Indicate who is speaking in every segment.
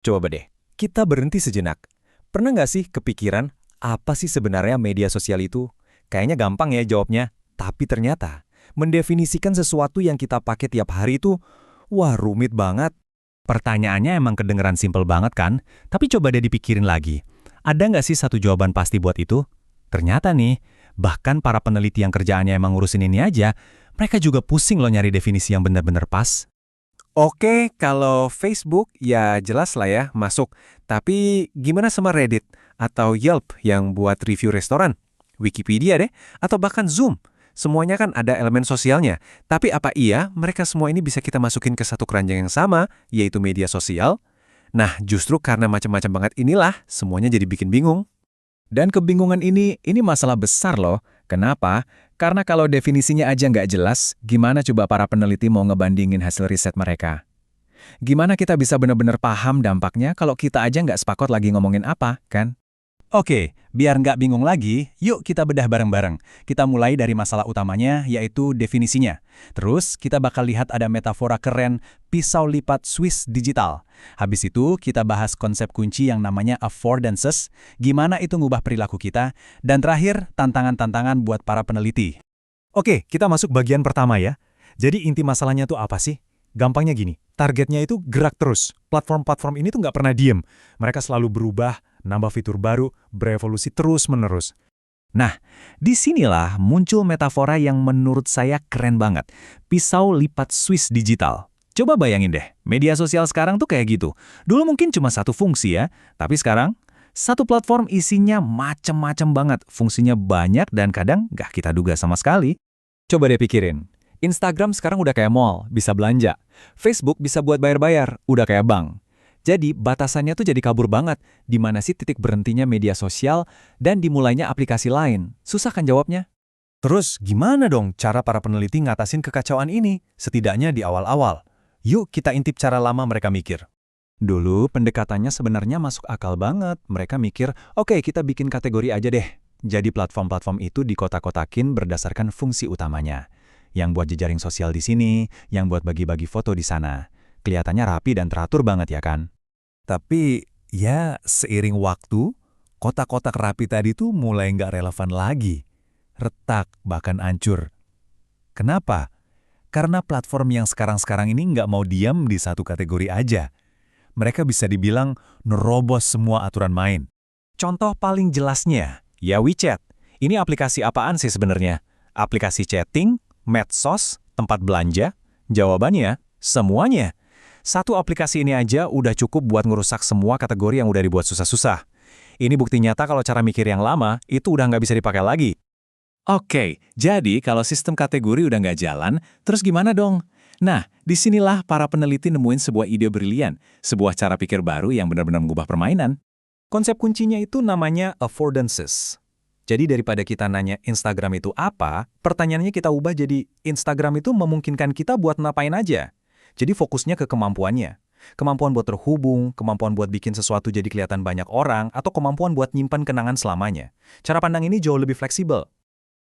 Speaker 1: Coba deh, kita berhenti sejenak. Pernah nggak sih kepikiran, apa sih sebenarnya media sosial itu? Kayaknya gampang ya jawabnya, tapi ternyata mendefinisikan sesuatu yang kita pakai tiap hari itu, wah rumit banget. Pertanyaannya emang kedengeran simpel banget kan? Tapi coba deh dipikirin lagi. Ada nggak sih satu jawaban pasti buat itu? Ternyata nih, bahkan para peneliti yang kerjaannya emang ngurusin ini aja, mereka juga pusing loh nyari definisi yang benar-benar pas. Oke, kalau Facebook ya jelas lah ya masuk. Tapi gimana sama Reddit atau Yelp yang buat review restoran? Wikipedia deh, atau bahkan Zoom. Semuanya kan ada elemen sosialnya. Tapi apa iya mereka semua ini bisa kita masukin ke satu keranjang yang sama, yaitu media sosial? Nah, justru karena macam-macam banget inilah, semuanya jadi bikin bingung. Dan kebingungan ini masalah besar loh. Kenapa? Karena kalau definisinya aja nggak jelas, gimana coba para peneliti mau ngebandingin hasil riset mereka? Gimana kita bisa benar-benar paham dampaknya kalau kita aja nggak sepakat lagi ngomongin apa, kan? Oke, biar nggak bingung lagi, yuk kita bedah bareng-bareng. Kita mulai dari masalah utamanya, yaitu definisinya. Terus, kita bakal lihat ada metafora keren, pisau lipat Swiss digital. Habis itu, kita bahas konsep kunci yang namanya affordances, gimana itu ngubah perilaku kita, dan terakhir, tantangan-tantangan buat para peneliti. Oke, kita masuk bagian pertama ya. Jadi inti masalahnya tuh apa sih? Gampangnya gini, targetnya itu gerak terus. Platform-platform ini tuh nggak pernah diem. Mereka selalu berubah, nambah fitur baru, berevolusi terus-menerus. Nah, disinilah muncul metafora yang menurut saya keren banget. Pisau lipat Swiss digital. Coba bayangin deh, media sosial sekarang tuh kayak gitu. Dulu mungkin cuma satu fungsi ya, tapi sekarang satu platform isinya macem-macem banget. Fungsinya banyak dan kadang nggak kita duga sama sekali. Coba deh pikirin. Instagram sekarang udah kayak mall, bisa belanja. Facebook bisa buat bayar-bayar, udah kayak bank. Jadi batasannya tuh jadi kabur banget. Di mana sih titik berhentinya media sosial dan dimulainya aplikasi lain? Susah kan jawabnya? Terus gimana dong cara para peneliti ngatasin kekacauan ini? Setidaknya di awal-awal. Yuk kita intip cara lama mereka mikir. Dulu pendekatannya sebenarnya masuk akal banget. Mereka mikir, oke kita bikin kategori aja deh. Jadi platform-platform itu dikotak-kotakin berdasarkan fungsi utamanya. Yang buat jejaring sosial di sini, yang buat bagi-bagi foto di sana. Kelihatannya rapi dan teratur banget ya kan? Tapi ya seiring waktu, kotak-kotak rapi tadi tuh mulai nggak relevan lagi. Retak, bahkan hancur. Kenapa? Karena platform yang sekarang-sekarang ini nggak mau diam di satu kategori aja. Mereka bisa dibilang nerobos semua aturan main. Contoh paling jelasnya, ya WeChat. Ini aplikasi apaan sih sebenarnya? Aplikasi chatting, medsos, tempat belanja? Jawabannya, semuanya. Satu aplikasi ini aja udah cukup buat ngerusak semua kategori yang udah dibuat susah-susah. Ini bukti nyata kalau cara mikir yang lama itu udah nggak bisa dipakai lagi. Oke, jadi kalau sistem kategori udah nggak jalan, terus gimana dong? Nah, disinilah para peneliti nemuin sebuah ide brilian, sebuah cara pikir baru yang benar-benar mengubah permainan. Konsep kuncinya itu namanya affordances. Jadi daripada kita nanya Instagram itu apa, pertanyaannya kita ubah jadi Instagram itu memungkinkan kita buat ngapain aja. Jadi fokusnya ke kemampuannya. Kemampuan buat terhubung, kemampuan buat bikin sesuatu jadi kelihatan banyak orang, atau kemampuan buat nyimpan kenangan selamanya. Cara pandang ini jauh lebih fleksibel.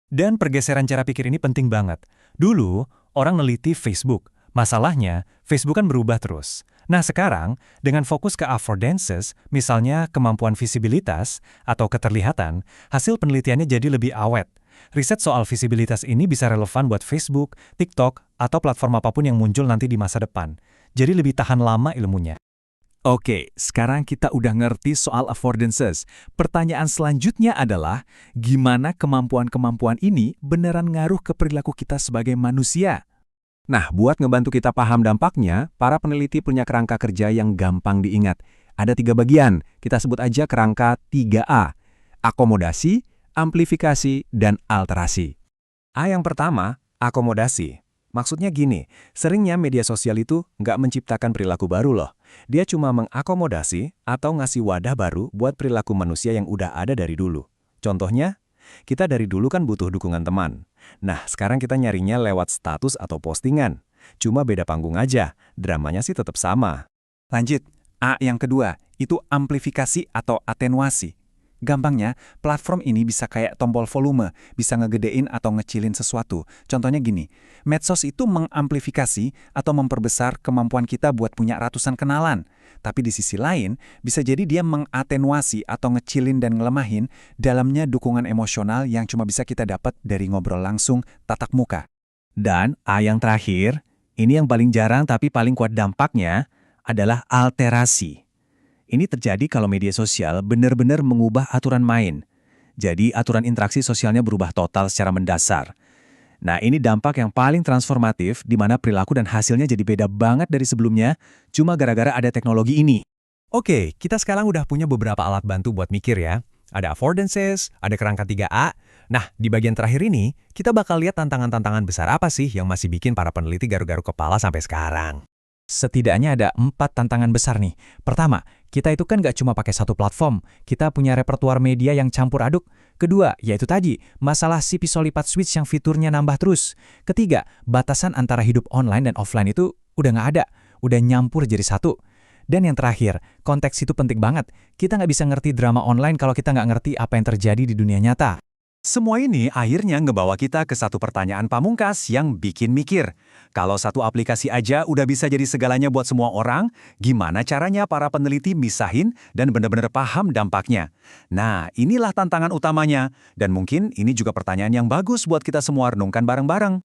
Speaker 1: Dan pergeseran cara pikir ini penting banget. Dulu, orang neliti Facebook. Masalahnya, Facebook kan berubah terus. Nah sekarang, dengan fokus ke affordances, misalnya kemampuan visibilitas atau keterlihatan, hasil penelitiannya jadi lebih awet. Riset soal visibilitas ini bisa relevan buat Facebook, TikTok, atau platform apapun yang muncul nanti di masa depan. Jadi lebih tahan lama ilmunya. Oke, sekarang kita udah ngerti soal affordances. Pertanyaan selanjutnya adalah, gimana kemampuan-kemampuan ini beneran ngaruh ke perilaku kita sebagai manusia? Nah, buat ngebantu kita paham dampaknya, para peneliti punya kerangka kerja yang gampang diingat. Ada 3 bagian, kita sebut aja kerangka 3A. Akomodasi, amplifikasi, dan alterasi. A yang pertama, akomodasi. Maksudnya gini, seringnya media sosial itu nggak menciptakan perilaku baru loh. Dia cuma mengakomodasi atau ngasih wadah baru buat perilaku manusia yang udah ada dari dulu. Contohnya, kita dari dulu kan butuh dukungan teman. Nah, sekarang kita nyarinya lewat status atau postingan. Cuma beda panggung aja, dramanya sih tetap sama. Lanjut, A yang kedua, itu amplifikasi atau atenuasi. Gampangnya, platform ini bisa kayak tombol volume, bisa ngegedein atau ngecilin sesuatu. Contohnya gini, medsos itu mengamplifikasi atau memperbesar kemampuan kita buat punya ratusan kenalan.
Speaker 2: Tapi di sisi lain, bisa jadi dia mengatenuasi atau ngecilin dan ngelemahin dalamnya dukungan emosional yang cuma bisa kita dapat dari ngobrol langsung tatap muka.
Speaker 1: Dan yang terakhir, ini yang paling jarang tapi paling kuat dampaknya adalah alterasi. Ini terjadi kalau media sosial benar-benar mengubah aturan main. Jadi aturan interaksi sosialnya berubah total secara mendasar. Nah, ini dampak yang paling transformatif di mana perilaku dan hasilnya jadi beda banget dari sebelumnya cuma gara-gara ada teknologi ini. Oke, kita sekarang udah punya beberapa alat bantu buat mikir ya. Ada affordances, ada kerangka 3A. Nah, di bagian terakhir ini, kita bakal lihat tantangan-tantangan besar apa sih yang masih bikin para peneliti garuk-garuk kepala sampai sekarang. Setidaknya ada 4 tantangan besar nih. Pertama, kita itu kan nggak cuma pakai satu platform, kita punya repertuar media yang campur aduk. Kedua, yaitu tadi, masalah si pisau lipat switch yang fiturnya nambah terus. Ketiga, batasan antara hidup online dan offline itu udah nggak ada, udah nyampur jadi satu. Dan yang terakhir, konteks itu penting banget. Kita nggak bisa ngerti drama online kalau kita nggak ngerti apa yang terjadi di dunia nyata.
Speaker 2: Semua ini akhirnya ngebawa kita ke satu pertanyaan pamungkas yang bikin mikir. Kalau satu aplikasi aja udah bisa jadi segalanya buat semua orang, gimana caranya para peneliti misahin dan benar-benar paham dampaknya? Nah, inilah tantangan utamanya. Dan mungkin ini juga pertanyaan yang bagus buat kita semua renungkan bareng-bareng.